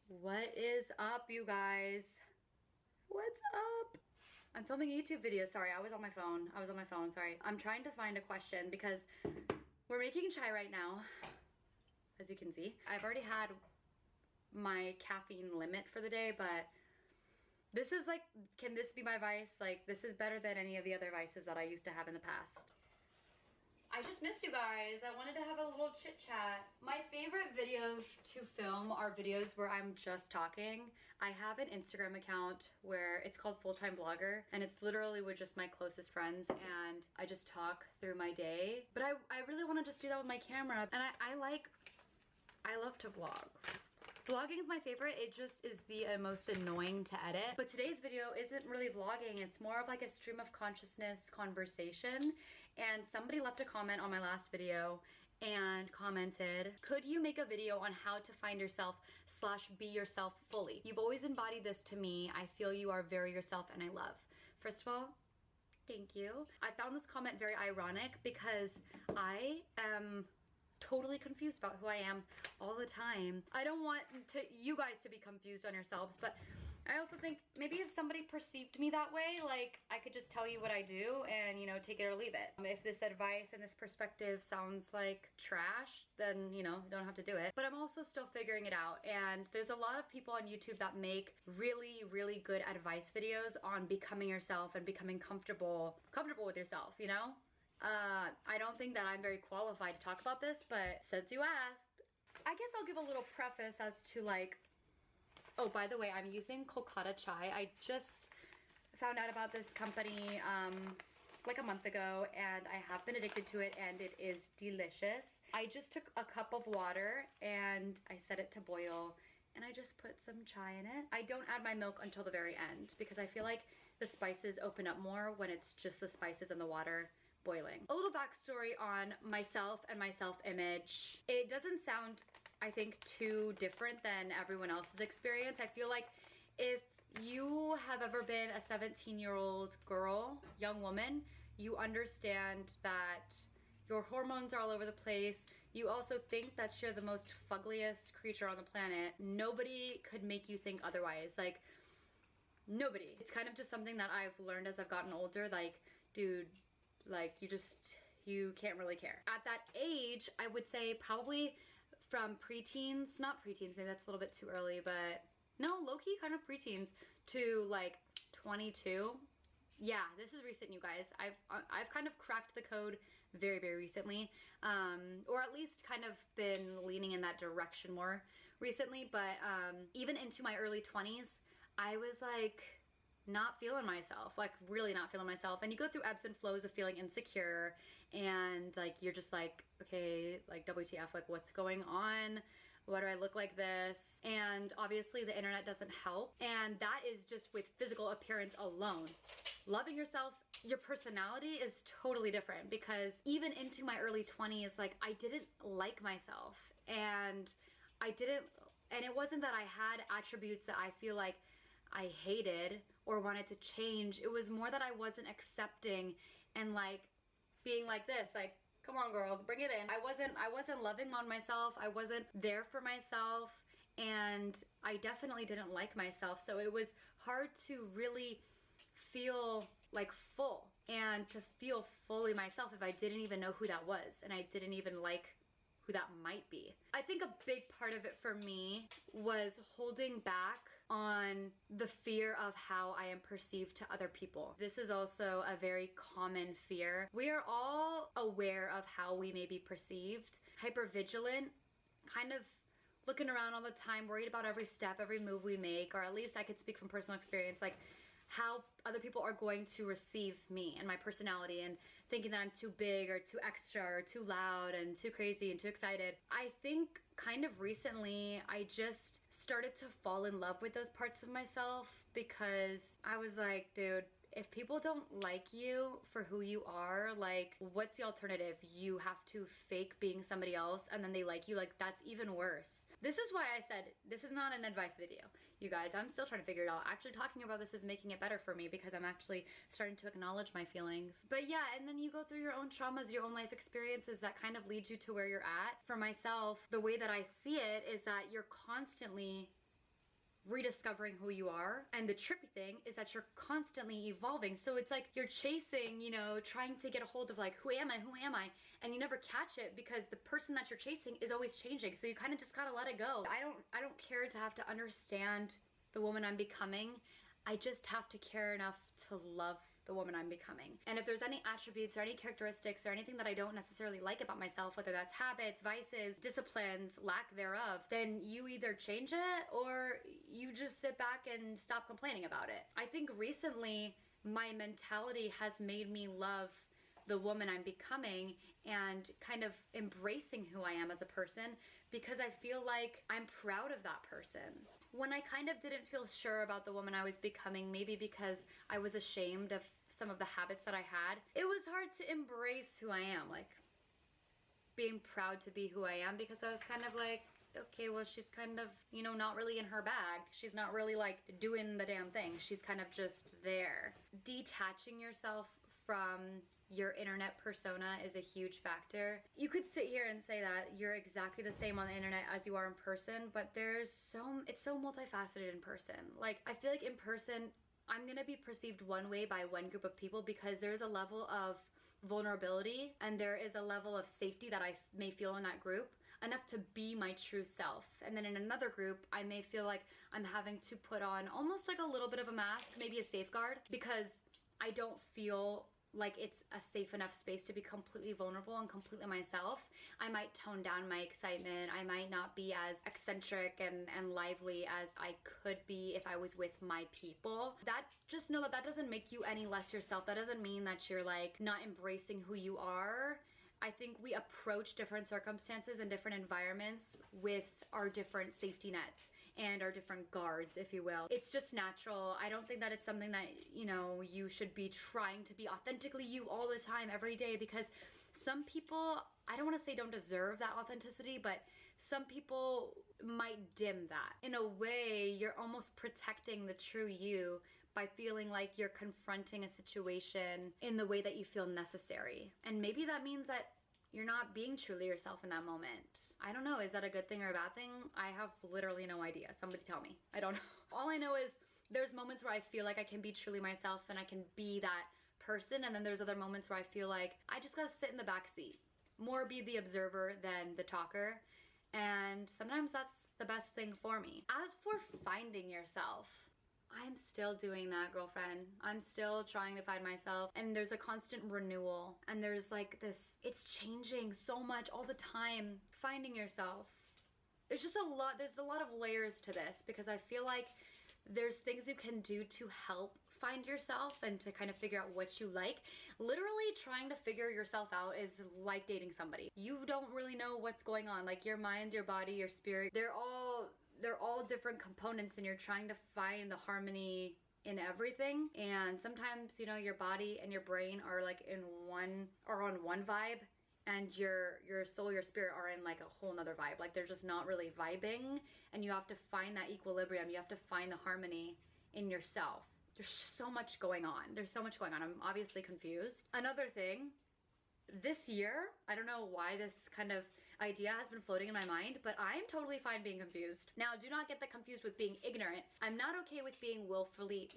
What is up, you guys? What's up? I'm filming a YouTube video. Sorry, I was on my phone. Sorry. I'm trying to find a question because we're making chai right now, as you can see. I've already had my caffeine limit for the day, but this is like, can this be my vice? Like, this is better than any of the other vices that I used to have in the past. I just missed you guys. I wanted to have a little chit chat. My favorite videos to film are videos where I'm just talking. I have an Instagram account where it's called Full-Time Blogger, and it's literally with just my closest friends, and I just talk through my day. But I really want to just do that with my camera, and I love to vlog. Vlogging is my favorite. It just is the most annoying to edit. But today's video isn't really vlogging. It's more of like a stream of consciousness conversation. And somebody left a comment on my last video and commented, could you make a video on how to find yourself / be yourself fully? You've always embodied this to me. I feel you are very yourself and I love. First of all, thank you. I found this comment very ironic because I am totally confused about who I am all the time. I don't want you guys to be confused on yourselves, but I also think maybe if somebody perceived me that way, like I could just tell you what I do and, you know, take it or leave it. If this advice and this perspective sounds like trash, then, you know, don't have to do it. But I'm also still figuring it out, and there's a lot of people on YouTube that make really, really good advice videos on becoming yourself and becoming comfortable with yourself, you know? I don't think that I'm very qualified to talk about this, but since you asked, I guess I'll give a little preface as to like, oh, by the way, I'm using Kolkata chai. I just found out about this company like a month ago, and I have been addicted to it, and it is delicious. I just took a cup of water and I set it to boil, and I just put some chai in it. I don't add my milk until the very end because I feel like the spices open up more when it's just the spices and the water boiling. A little backstory on myself and my self-image. It doesn't sound, I think, too different than everyone else's experience. I feel like if you have ever been a 17-year-old girl, young woman, you understand that your hormones are all over the place. You also think that you're the most fuggliest creature on the planet. Nobody could make you think otherwise. Like, nobody. It's kind of just something that I've learned as I've gotten older. Like, dude, like you can't really care. At that age, I would say probably from preteens, not preteens, maybe that's a little bit too early, but no, low-key kind of preteens to like 22. Yeah, this is recent, you guys. I've kind of cracked the code very, very recently, or at least kind of been leaning in that direction more recently. But even into my early 20s, I was like not feeling myself, like really not feeling myself. And you go through ebbs and flows of feeling insecure, and like you're just like, okay, like WTF, like what's going on? Why do I look like this? And obviously the internet doesn't help, and that is just with physical appearance alone. Loving yourself, your personality is totally different, because even into my early 20s, like I didn't like myself, and it wasn't that I had attributes that I feel like I hated or wanted to change. It was more that I wasn't accepting and like being like this, like, come on girl, bring it in. I wasn't loving on myself. I wasn't there for myself, and I definitely didn't like myself. So it was hard to really feel like full and to feel fully myself if I didn't even know who that was, and I didn't even like who that might be. I think a big part of it for me was holding back on the fear of how I am perceived to other people. This is also a very common fear. We are all aware of how we may be perceived, hypervigilant, kind of looking around all the time, worried about every step, every move we make, or at least I could speak from personal experience, like how other people are going to receive me and my personality, and thinking that I'm too big or too extra or too loud and too crazy and too excited. I think kind of recently I just started to fall in love with those parts of myself, because I was like, dude, if people don't like you for who you are, like what's the alternative? You have to fake being somebody else and then they like you. Like, that's even worse. This is why I said this is not an advice video, you guys. I'm still trying to figure it out. Actually talking about this is making it better for me, because I'm actually starting to acknowledge my feelings. But yeah, and then you go through your own traumas, your own life experiences that kind of lead you to where you're at. For myself, the way that I see it is that you're constantly rediscovering who you are. And the trippy thing is that you're constantly evolving. So it's like you're chasing, you know, trying to get a hold of like, who am I? Who am I? And you never catch it because the person that you're chasing is always changing. So you kind of just gotta let it go. I don't care to have to understand the woman I'm becoming. I just have to care enough to love the woman I'm becoming. And if there's any attributes or any characteristics or anything that I don't necessarily like about myself, whether that's habits, vices, disciplines, lack thereof, then you either change it or you just sit back and stop complaining about it. I think recently my mentality has made me love the woman I'm becoming and kind of embracing who I am as a person because I feel like I'm proud of that person. When I kind of didn't feel sure about the woman I was becoming, maybe because I was ashamed of some of the habits that I had, it was hard to embrace who I am, like being proud to be who I am, because I was kind of like, okay, well, she's kind of, you know, not really in her bag. She's not really like doing the damn thing. She's kind of just there. Detaching yourself from your internet persona is a huge factor. You could sit here and say that you're exactly the same on the internet as you are in person, but it's so multifaceted in person. Like, I feel like in person, I'm gonna be perceived one way by one group of people because there's a level of vulnerability and there is a level of safety that I may feel in that group, enough to be my true self. And then in another group, I may feel like I'm having to put on almost like a little bit of a mask, maybe a safeguard, because I don't feel like it's a safe enough space to be completely vulnerable and completely myself. I might tone down my excitement. I might not be as eccentric and lively as I could be if I was with my people. Just know that that doesn't make you any less yourself. That doesn't mean that you're like not embracing who you are. I think we approach different circumstances and different environments with our different safety nets and our different guards, if you will. It's just natural. I don't think that it's something that, you know, you should be trying to be authentically you all the time, every day, because some people, I don't want to say don't deserve that authenticity, but some people might dim that. In a way, you're almost protecting the true you by feeling like you're confronting a situation in the way that you feel necessary. And maybe that means that you're not being truly yourself in that moment. I don't know, is that a good thing or a bad thing? I have literally no idea. Somebody tell me. I don't know. All I know is there's moments where I feel like I can be truly myself and I can be that person, and then there's other moments where I feel like I just gotta sit in the back seat. More be the observer than the talker, and sometimes that's the best thing for me. As for finding yourself, I'm still doing that, girlfriend. I'm still trying to find myself, and there's a constant renewal, and there's like this, it's changing so much all the time. Finding yourself, there's just a lot of layers to this, because I feel like there's things you can do to help find yourself and to kind of figure out what you like. Literally trying to figure yourself out is like dating somebody. You don't really know what's going on, like your mind, your body, your spirit, they're all different components, and you're trying to find the harmony in everything. And sometimes, you know, your body and your brain are like on one vibe, and your soul, your spirit are in like a whole nother vibe. Like they're just not really vibing, and you have to find that equilibrium. You have to find the harmony in yourself. There's so much going on. There's so much going on. I'm obviously confused. Another thing, this year, I don't know why this kind of idea has been floating in my mind, but I'm totally fine being confused. Now, do not get that confused with being ignorant. I'm not okay with being willfully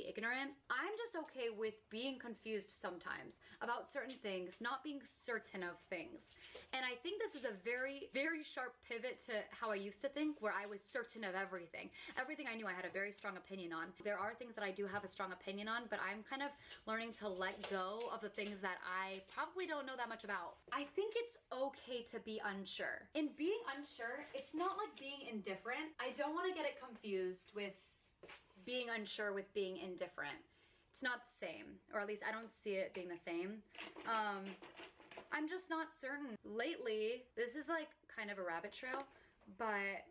ignorant. I'm just okay with being confused sometimes about certain things, not being certain of things. And I think this is a very, very sharp pivot to how I used to think, where I was certain of everything. Everything I knew I had a very strong opinion on. There are things that I do have a strong opinion on, but I'm kind of learning to let go of the things that I probably don't know that much about. I think it's okay to be unsure. In being unsure, it's not like being indifferent. I don't want to get it confused with being unsure with being indifferent. It's not the same, or at least I don't see it being the same. I'm just not certain. Lately, this is like kind of a rabbit trail, but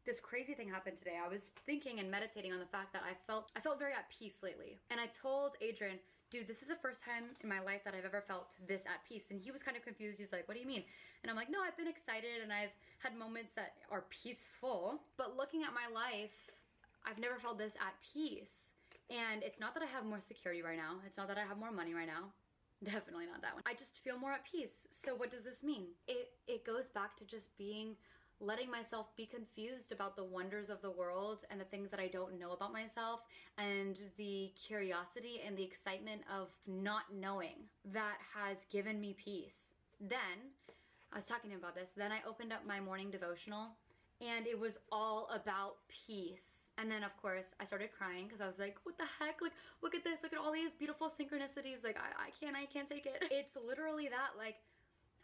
this crazy thing happened today. I was thinking and meditating on the fact that I felt very at peace lately. And I told Adrian, dude, this is the first time in my life that I've ever felt this at peace. And he was kind of confused. He's like, what do you mean? And I'm like, no, I've been excited and I've had moments that are peaceful. But looking at my life, I've never felt this at peace. And it's not that I have more security right now. It's not that I have more money right now. Definitely not that one. I just feel more at peace. So what does this mean? It goes back to just being letting myself be confused about the wonders of the world and the things that I don't know about myself, and the curiosity and the excitement of not knowing that has given me peace. Then, I was talking to him about this, then I opened up my morning devotional and it was all about peace. And then of course I started crying because I was like, what the heck? Like, look at this, look at all these beautiful synchronicities. Like, I can't take it. It's literally that, like,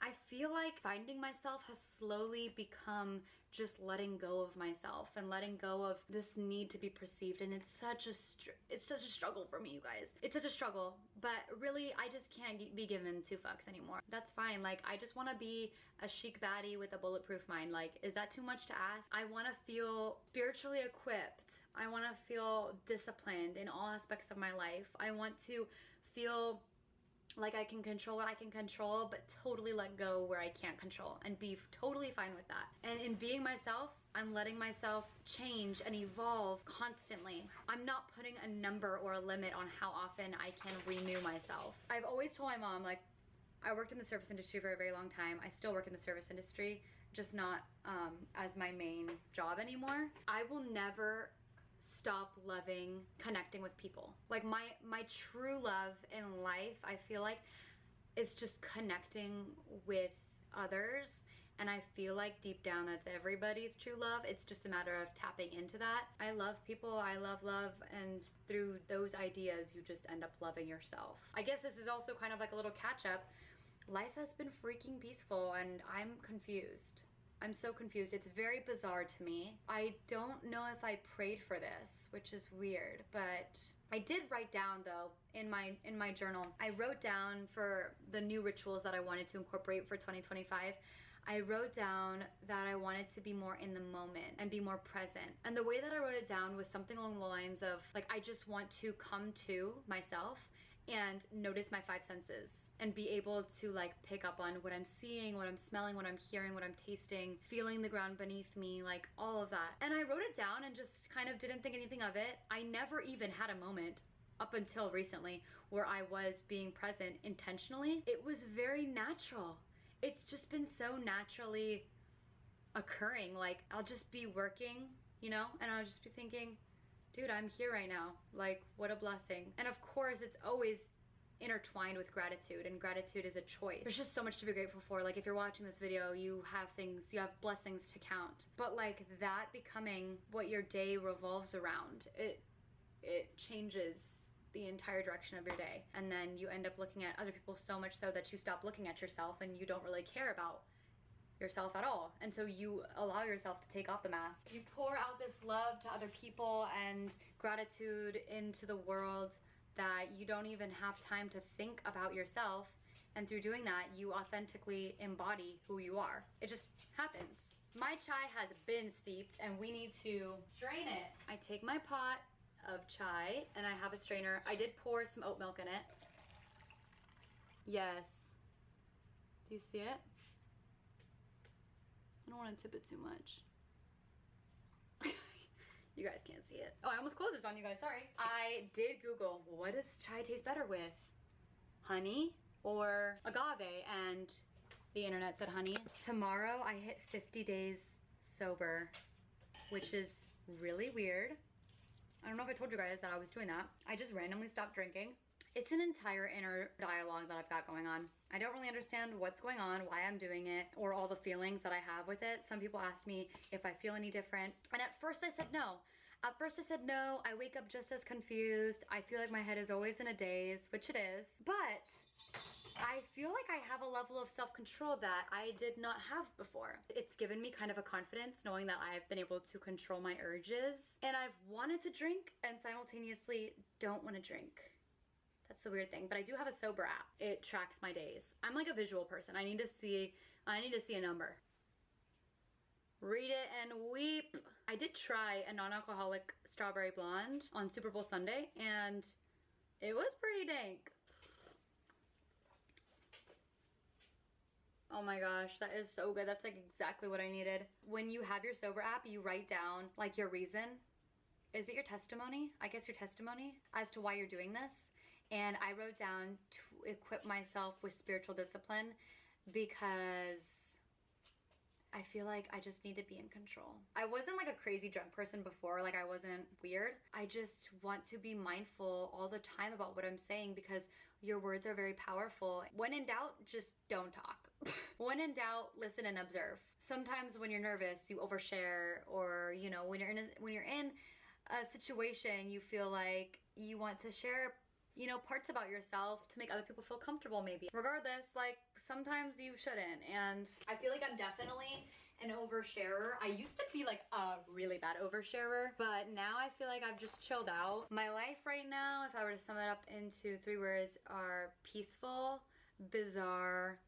I feel like finding myself has slowly become just letting go of myself and letting go of this need to be perceived. And it's such a struggle for me, you guys. It's such a struggle, but really I just can't be given 2 fucks anymore. That's fine. Like, I just want to be a chic baddie with a bulletproof mind. Like, is that too much to ask? I want to feel spiritually equipped. I want to feel disciplined in all aspects of my life. I want to feel like I can control what I can control, but totally let go where I can't control and be totally fine with that. And in being myself, I'm letting myself change and evolve constantly. I'm not putting a number or a limit on how often I can renew myself. I've always told my mom, like, I worked in the service industry for a very long time. I still work in the service industry, just not as my main job anymore. I will never stop loving connecting with people. Like, my true love in life, I feel like, is just connecting with others. And I feel like deep down that's everybody's true love. It's just a matter of tapping into that. I love people, I love love, and through those ideas you just end up loving yourself. I guess this is also kind of like a little catch up. Life has been freaking peaceful and I'm confused. I'm so confused. It's very bizarre to me. I don't know if I prayed for this, which is weird, but I did write down though in my journal. I wrote down for the new rituals that I wanted to incorporate for 2025. I wrote down that I wanted to be more in the moment and be more present. And the way that I wrote it down was something along the lines of, like, I just want to come to myself and notice my 5 senses and be able to, like, pick up on what I'm seeing, what I'm smelling, what I'm hearing, what I'm tasting, feeling the ground beneath me, like all of that. And I wrote it down and just kind of didn't think anything of it. I never even had a moment up until recently where I was being present intentionally. It was very natural. It's just been so naturally occurring. Like, I'll just be working, you know, and I'll just be thinking, dude, I'm here right now. Like, what a blessing. And of course, it's always intertwined with gratitude, and gratitude is a choice. There's just so much to be grateful for. Like, if you're watching this video, you have blessings to count. But like, that becoming what your day revolves around, it changes the entire direction of your day. And then you end up looking at other people so much so that you stop looking at yourself and you don't really care about yourself at all. And so you allow yourself to take off the mask. You pour out this love to other people and gratitude into the world that you don't even have time to think about yourself. And through doing that, you authentically embody who you are. It just happens. My chai has been steeped and we need to strain it. I take my pot of chai and I have a strainer. I did pour some oat milk in it. Yes. Do you see it? I don't want to tip it too much. You guys can't see it. Oh, I almost closed this on you guys, sorry. I did Google, what does chai taste better with? Honey or agave? And the internet said honey. Tomorrow I hit 50 days sober, which is really weird. I don't know if I told you guys that I was doing that. I just randomly stopped drinking. It's an entire inner dialogue that I've got going on. I don't really understand what's going on, why I'm doing it, or all the feelings that I have with it. Some people ask me if I feel any different. And at first I said no. At first I said no. I wake up just as confused. I feel like my head is always in a daze, which it is. But I feel like I have a level of self-control that I did not have before. It's given me kind of a confidence knowing that I've been able to control my urges. And I've wanted to drink and simultaneously don't want to drink. That's the weird thing, but I do have a sober app. It tracks my days. I'm like a visual person. I need to see a number. Read it and weep. I did try a non-alcoholic strawberry blonde on Super Bowl Sunday and it was pretty dank. Oh my gosh, that is so good. That's like exactly what I needed. When you have your sober app, you write down like your reason. Is it your testimony? I guess your testimony as to why you're doing this. And I wrote down to equip myself with spiritual discipline because I feel like I just need to be in control. I wasn't like a crazy drunk person before, like I wasn't weird. I just want to be mindful all the time about what I'm saying because your words are very powerful. When in doubt, just don't talk. When in doubt, listen and observe. Sometimes when you're nervous, you overshare, or you know, when you're in a situation, you feel like you want to share, you know, parts about yourself to make other people feel comfortable maybe. Regardless, like sometimes you shouldn't, and I feel like I'm definitely an oversharer. I used to be like a really bad oversharer, but now I feel like I've just chilled out. My life right now, if I were to sum it up into 3 words, are peaceful, bizarre,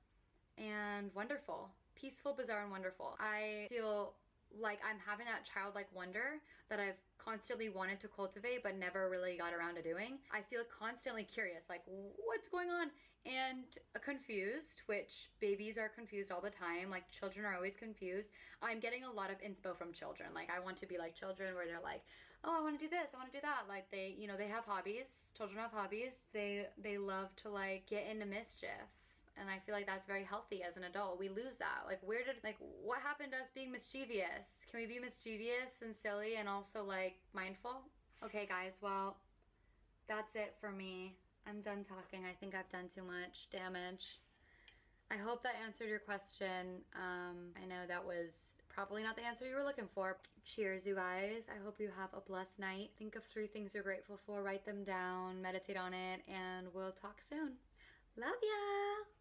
and wonderful. Peaceful, bizarre, and wonderful. I feel like I'm having that childlike wonder that I've constantly wanted to cultivate but never really got around to doing. I feel constantly curious, like what's going on, and confused, which babies are confused all the time, like children are always confused. I'm getting a lot of inspo from children. Like I want to be like children where they're like, oh, I want to do this, I want to do that. Like they, you know, they have hobbies. Children have hobbies. They love to like get into mischief. And I feel like that's very healthy as an adult. We lose that. Like what happened to us being mischievous? Can we be mischievous and silly and also like mindful? Okay guys, well, that's it for me. I'm done talking. I think I've done too much damage. I hope that answered your question. I know that was probably not the answer you were looking for. Cheers, you guys. I hope you have a blessed night. Think of 3 things you're grateful for, write them down, meditate on it, and we'll talk soon. Love ya!